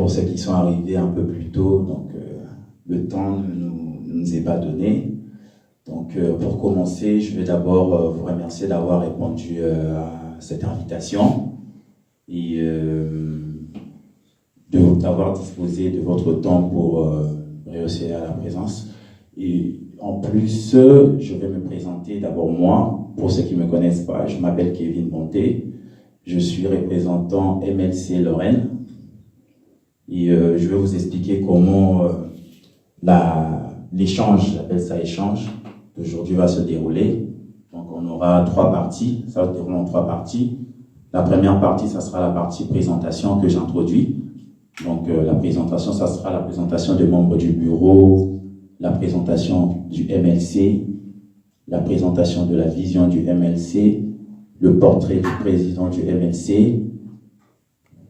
pour ceux qui sont arrivés un peu plus tôt, donc le temps ne nous est pas donné. Donc pour commencer, je vais d'abord vous remercier d'avoir répondu à cette invitation et d'avoir disposé de votre temps pour rehausser à la présence. Et en plus, je vais me présenter d'abord moi. Pour ceux qui ne me connaissent pas, je m'appelle Kevin Bonté. Je suis représentant MLC Lorraine. Et je vais vous expliquer comment l'échange, j'appelle ça échange, d'aujourd'hui va se dérouler. Donc on aura 3 parties, ça va se dérouler en 3 parties. La première partie, ça sera la partie présentation que j'introduis. Donc la présentation, ça sera la présentation des membres du bureau, la présentation du MLC, la présentation de la vision du MLC, le portrait du président du MLC,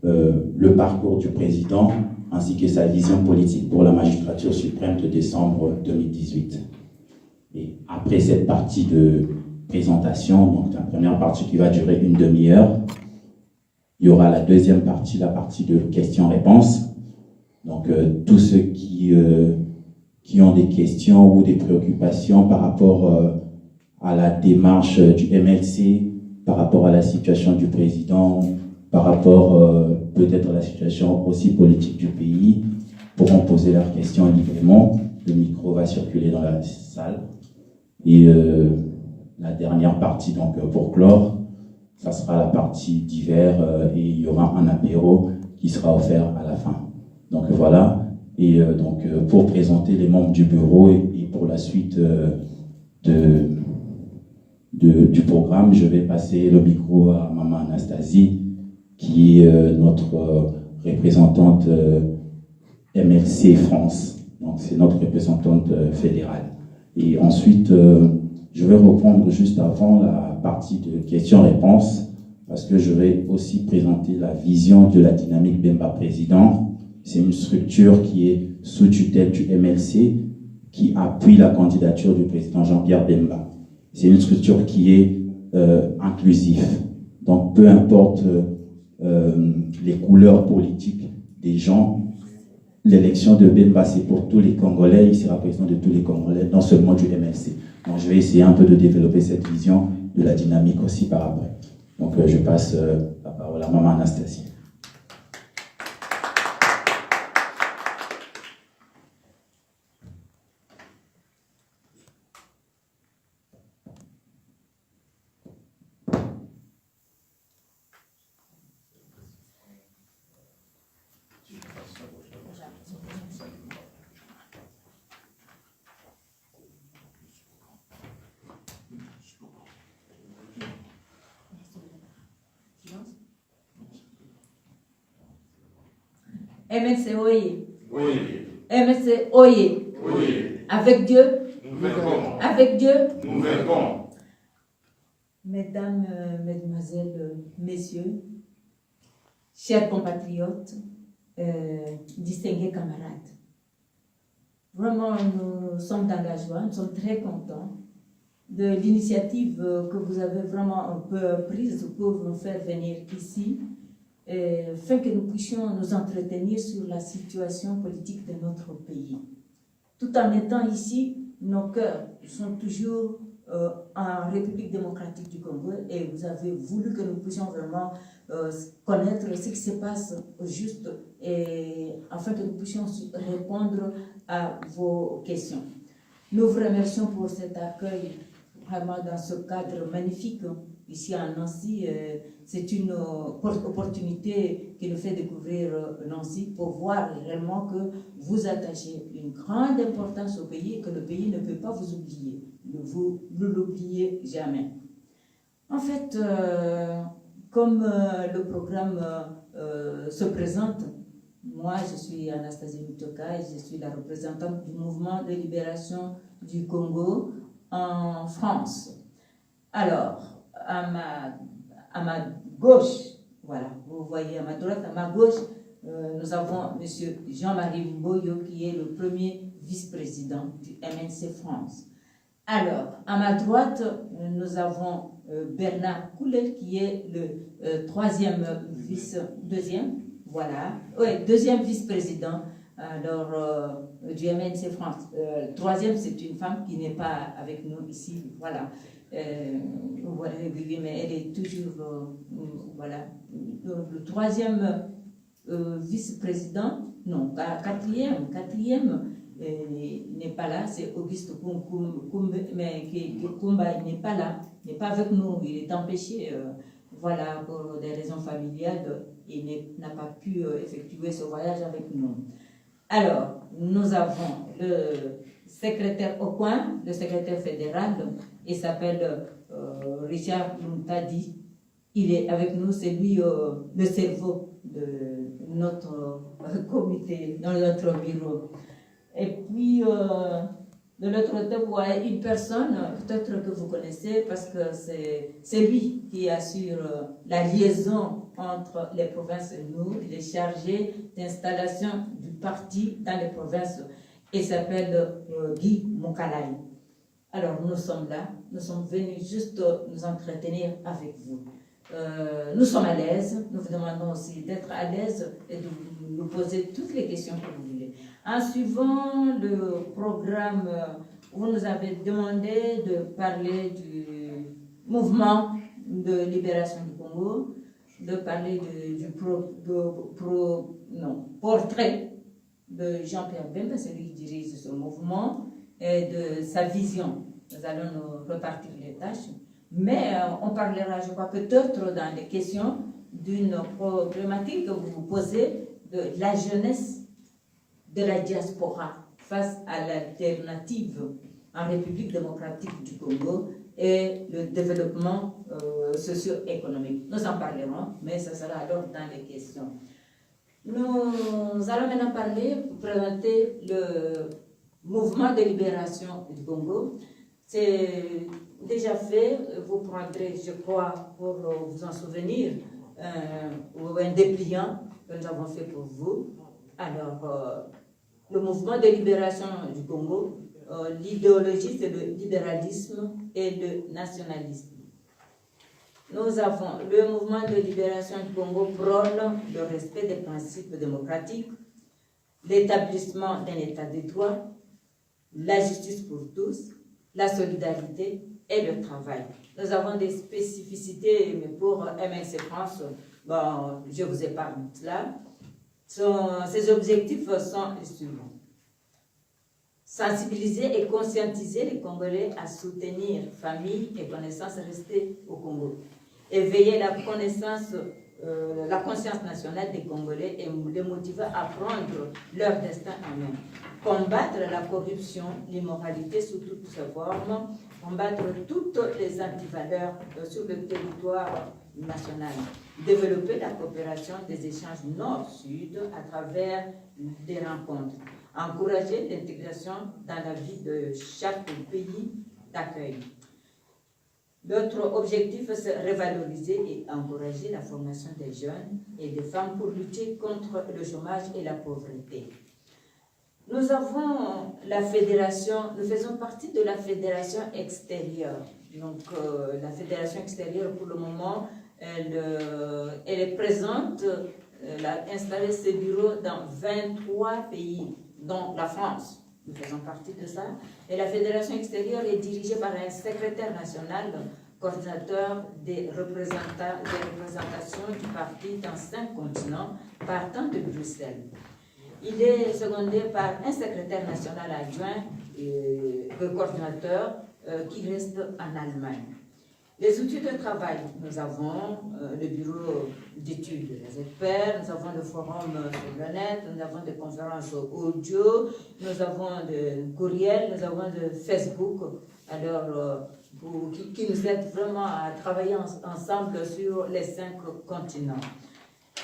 le parcours du président, ainsi que sa vision politique pour la magistrature suprême de décembre 2018. Et après cette partie de présentation, donc la première partie qui va durer une demi-heure, il y aura la deuxième partie, la partie de questions-réponses. Donc tous ceux qui ont des questions ou des préoccupations par rapport à la démarche du MLC, par rapport à la situation du président, par rapport peut-être à la situation aussi politique du pays, pourront poser leurs questions librement. Le micro va circuler dans la salle. Et la dernière partie, donc pour clore, ça sera la partie d'hiver et il y aura un apéro qui sera offert à la fin. Donc voilà. Et donc pour présenter les membres du bureau et pour la suite du programme, je vais passer le micro à Maman Anastasie, qui est notre représentante MLC France. Donc c'est notre représentante fédérale. Et ensuite, je vais reprendre juste avant la partie de questions-réponses, parce que je vais aussi présenter la vision de la dynamique Bemba Président. C'est une structure qui est sous tutelle du MLC, qui appuie la candidature du président Jean-Pierre Bemba. C'est une structure qui est inclusive. Donc peu importe les couleurs politiques des gens, l'élection de Bemba, c'est pour tous les Congolais, il sera président de tous les Congolais, non seulement du MLC. Donc je vais essayer un peu de développer cette vision de la dynamique aussi par après. Donc je passe la parole à Maman Anastasie. MLC Oye. Oui. MLC Oye. Oui. Avec Dieu. Nous vaincrons. Avec Dieu. Nous vaincrons. Mesdames, Mesdemoiselles, Messieurs, chers compatriotes, distingués camarades, vraiment nous sommes dans la joie, nous sommes très contents de l'initiative que vous avez vraiment un peu prise pour nous faire venir ici, afin que nous puissions nous entretenir sur la situation politique de notre pays. Tout en étant ici, nos cœurs sont toujours en République démocratique du Congo et vous avez voulu que nous puissions vraiment connaître ce qui se passe au juste et afin que nous puissions répondre à vos questions. Nous vous remercions pour cet accueil vraiment dans ce cadre magnifique ici à Nancy. C'est une opportunité qui nous fait découvrir Nancy pour voir réellement que vous attachez une grande importance au pays et que le pays ne peut pas vous oublier. Ne l'oubliez jamais. En fait, comme le programme se présente, moi je suis Anastasie Mutoka et je suis la représentante du mouvement de libération du Congo en France. Alors, à ma gauche, voilà, vous voyez à ma droite, à ma gauche, nous avons M. Jean-Marie Mboyo qui est le premier vice-président du MNC France. Alors, à ma droite, nous avons Bernard Coulet qui est le deuxième voilà. Oui, deuxième vice-président alors, du MNC France. Troisième, c'est une femme qui n'est pas avec nous ici, voilà. Voilà, mais elle est toujours, voilà. Le troisième vice-président, non, quatrième n'est pas là, c'est Auguste Kumba, mais Kumba n'est pas là, n'est pas avec nous, il est empêché, voilà, pour des raisons familiales, il n'a pas pu effectuer ce voyage avec nous. Alors, nous avons le secrétaire au coin, le secrétaire fédéral, il s'appelle Richard Muntadi. Il est avec nous, c'est lui le cerveau de notre comité, dans notre bureau. Et puis, de l'autre côté, vous voyez une personne, peut-être que vous connaissez, parce que c'est lui qui assure la liaison entre les provinces et nous. Il est chargé d'installation du parti dans les provinces. Il s'appelle Guy Mokalai. Alors, nous sommes là, nous sommes venus juste nous entretenir avec vous. Nous sommes à l'aise, nous vous demandons aussi d'être à l'aise et de nous poser toutes les questions que vous voulez. En suivant le programme, vous nous avez demandé de parler du mouvement de libération du Congo, de parler du portrait de Jean-Pierre Bemba, celui qui dirige ce mouvement, et de sa vision. Nous allons nous repartir les tâches. Mais on parlera, je crois, peut-être dans les questions d'une problématique que vous vous posez de la jeunesse de la diaspora face à l'alternative en République démocratique du Congo et le développement socio-économique. Nous en parlerons, mais ce sera alors dans les questions. Nous allons maintenant parler, présenter le mouvement de libération du Congo. C'est déjà fait, vous prendrez, je crois, pour vous en souvenir, un dépliant que nous avons fait pour vous. Alors, le mouvement de libération du Congo, l'idéologie, c'est le libéralisme et le nationalisme. Nous avons le mouvement de libération du Congo prône le respect des principes démocratiques, l'établissement d'un état de droit, la justice pour tous, la solidarité et le travail. Nous avons des spécificités, mais pour MNC France, bon, je vous épargne cela. Ces objectifs sont les suivants. Sensibiliser et conscientiser les Congolais à soutenir famille et connaissances restées au Congo. Éveiller la conscience nationale des Congolais et les motiver à prendre leur destin en main. Combattre la corruption, l'immoralité sous toutes ses formes, combattre toutes les antivaleurs sur le territoire national. Développer la coopération des échanges nord-sud à travers des rencontres. Encourager l'intégration dans la vie de chaque pays d'accueil. L'autre objectif, c'est revaloriser et encourager la formation des jeunes et des femmes pour lutter contre le chômage et la pauvreté. Nous avons la fédération, nous faisons partie de la fédération extérieure. Donc, la fédération extérieure, pour le moment, elle est présente, elle a installé ses bureaux dans 23 pays, dont la France. Nous faisons partie de ça. Et la fédération extérieure est dirigée par un secrétaire national, coordinateur des représentations du parti dans 5 continents, partant de Bruxelles. Il est secondé par un secrétaire national adjoint et coordinateur qui reste en Allemagne. Les outils de travail, nous avons le bureau d'études des experts, nous avons le forum sur le net, nous avons des conférences audio, nous avons des courriels, nous avons de Facebook, alors, qui nous aident vraiment à travailler ensemble sur les 5 continents.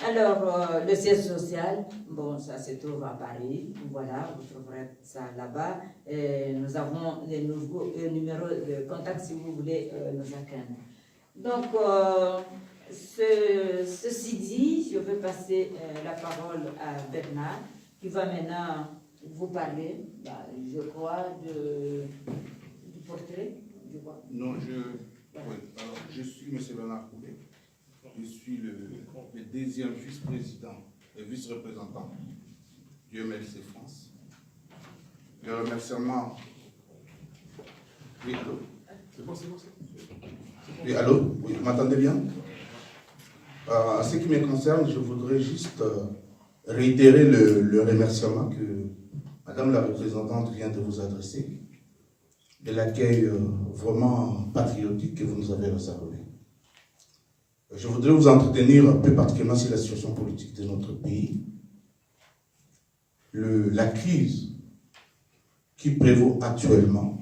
Alors, le siège social, bon, ça se trouve à Paris, voilà, vous trouverez ça là-bas. Nous avons les nouveaux numéros de contact si vous voulez nous atteindre. Donc, ceci dit, je vais passer la parole à Bernard, qui va maintenant vous parler, je crois, du portrait. Je crois. Non, je suis M. Bernard Coulet. Je suis le deuxième vice-président et vice-représentant du MLC France. Les remerciements. Oui, allô? C'est bon. Oui, allô? Oui, vous m'entendez bien? En ce qui me concerne, je voudrais juste réitérer le remerciement que Madame la représentante vient de vous adresser, de l'accueil vraiment patriotique que vous nous avez réservé. Je voudrais vous entretenir plus particulièrement sur la situation politique de notre pays, la crise qui prévaut actuellement,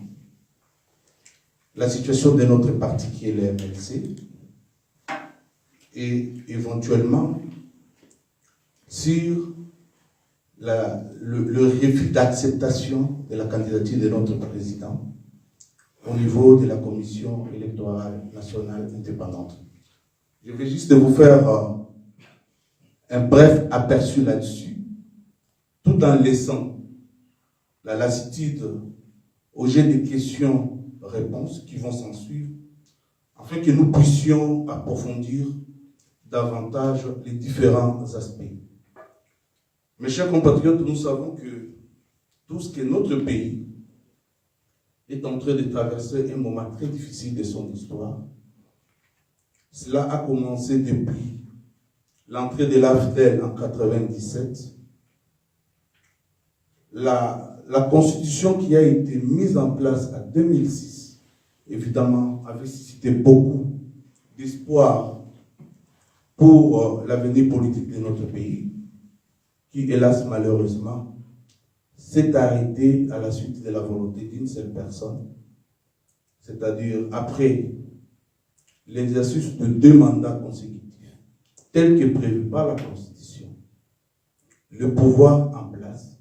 la situation de notre parti qui est le MLC, et éventuellement sur le refus d'acceptation de la candidature de notre président au niveau de la Commission électorale nationale indépendante. Je vais juste vous faire un bref aperçu là-dessus, tout en laissant la lassitude au jet des questions-réponses qui vont s'en suivre, afin que nous puissions approfondir davantage les différents aspects. Mes chers compatriotes, nous savons que tout ce que notre pays est en train de traverser un moment très difficile de son histoire. Cela a commencé depuis l'entrée de l'AFDEL en 1997. La constitution qui a été mise en place en 2006, évidemment, avait suscité beaucoup d'espoir pour l'avenir politique de notre pays, qui, hélas, malheureusement, s'est arrêté à la suite de la volonté d'une seule personne, c'est-à-dire après l'exercice de 2 mandats consécutifs, tel que prévu par la Constitution. Le pouvoir en place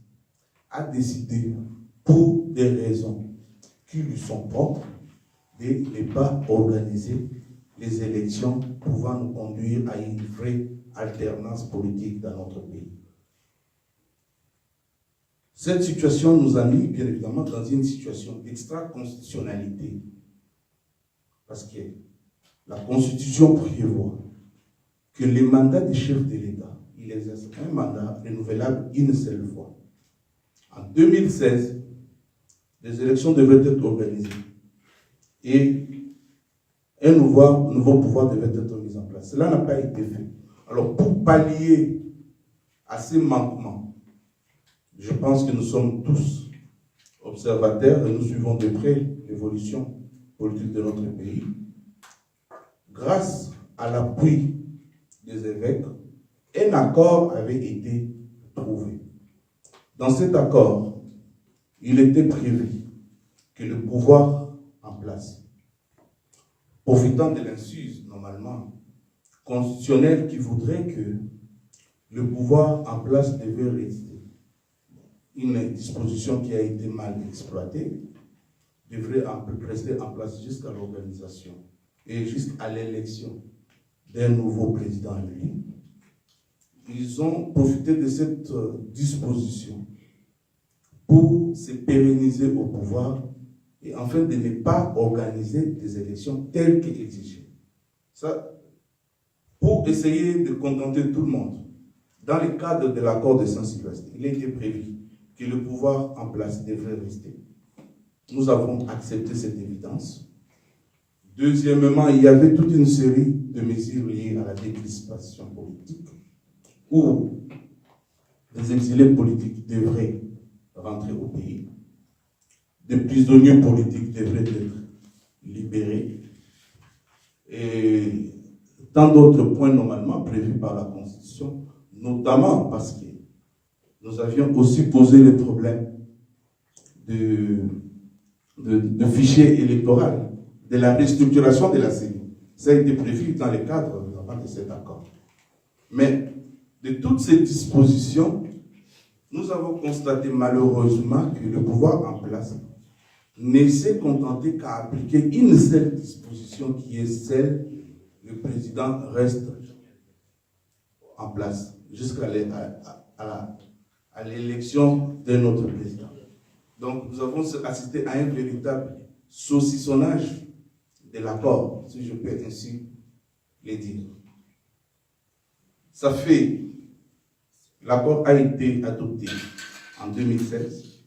a décidé, pour des raisons qui lui sont propres, de ne pas organiser les élections pouvant nous conduire à une vraie alternance politique dans notre pays. Cette situation nous a mis, bien évidemment, dans une situation d'extra-constitutionnalité. Parce que la Constitution prévoit que les mandats des chefs de l'État, il exerce un mandat renouvelable une seule fois. En 2016, des élections devaient être organisées et un nouveau pouvoir devait être mis en place. Cela n'a pas été fait. Alors, pour pallier à ces manquements, je pense que nous sommes tous observateurs et nous suivons de près l'évolution politique de notre pays. Grâce à l'appui des évêques, un accord avait été trouvé. Dans cet accord, il était prévu que le pouvoir en place, profitant de l'insusse, normalement, constitutionnelle qui voudrait que le pouvoir en place devait rester. Une disposition qui a été mal exploitée devrait rester en place jusqu'à l'organisation et jusqu'à l'élection d'un nouveau président élu. Ils ont profité de cette disposition pour se pérenniser au pouvoir et afin de ne pas organiser des élections telles qu'exigées. Ça, pour essayer de contenter tout le monde, dans le cadre de l'accord de Saint-Sylvestre, il était prévu que le pouvoir en place devrait rester. Nous avons accepté cette évidence. Deuxièmement, il y avait toute une série de mesures liées à la décrispation politique, où les exilés politiques devraient rentrer au pays, des prisonniers politiques devraient être libérés, et tant d'autres points normalement prévus par la Constitution, notamment parce que nous avions aussi posé le problème de fichier électoral, de la restructuration de la CENI. Ça a été prévu dans le cadre de cet accord. Mais de toutes ces dispositions, nous avons constaté malheureusement que le pouvoir en place ne s'est contenté qu'à appliquer une seule disposition qui est celle le président reste en place jusqu'à l'élection de notre président. Donc nous avons assisté à un véritable saucissonnage de l'accord, si je peux ainsi le dire. Ça fait l'accord a été adopté en 2016,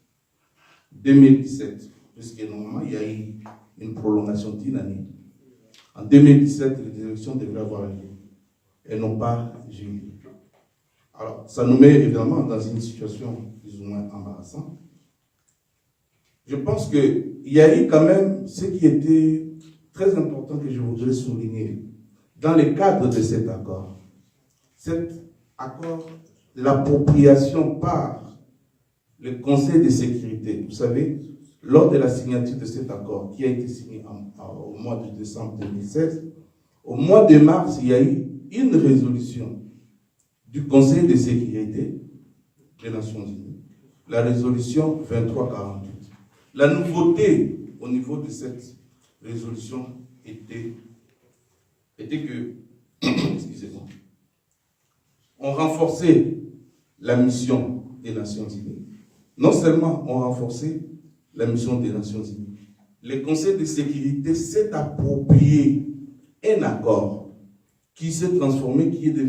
2017, puisque normalement il y a eu une prolongation d'une année. En 2017, les élections devraient avoir lieu. Elles n'ont pas eu lieu. Alors, ça nous met évidemment dans une situation plus ou moins embarrassante. Je pense qu'il y a eu quand même ce qui était très important que je voudrais souligner dans le cadre de cet accord. Cet accord de l'appropriation par le Conseil de sécurité. Vous savez, lors de la signature de cet accord qui a été signé au mois de décembre 2016, au mois de mars, il y a eu une résolution du Conseil de sécurité des Nations Unies, la résolution 2348. La nouveauté au niveau de cette résolution était que, excusez-moi, on renforçait la mission des Nations Unies. Non seulement on renforçait la mission des Nations Unies, le Conseil de sécurité s'est approprié un accord qui s'est transformé, qui est devenu